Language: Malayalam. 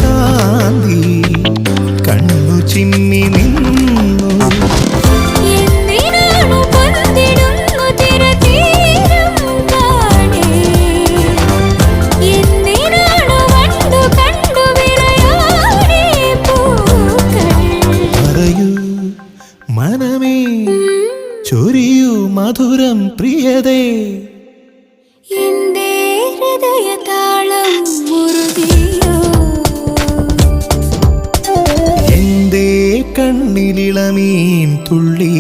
കാന്തി കണ്ണു ചിമ്മി നിന്നു. മനമേ ചൊരിയൂ മധുരം പ്രിയതേ, എന്റെ ഹൃദയതാളം മുറുകിയോ, എന്റെ കണ്ണിലിളമീൻ തുള്ളി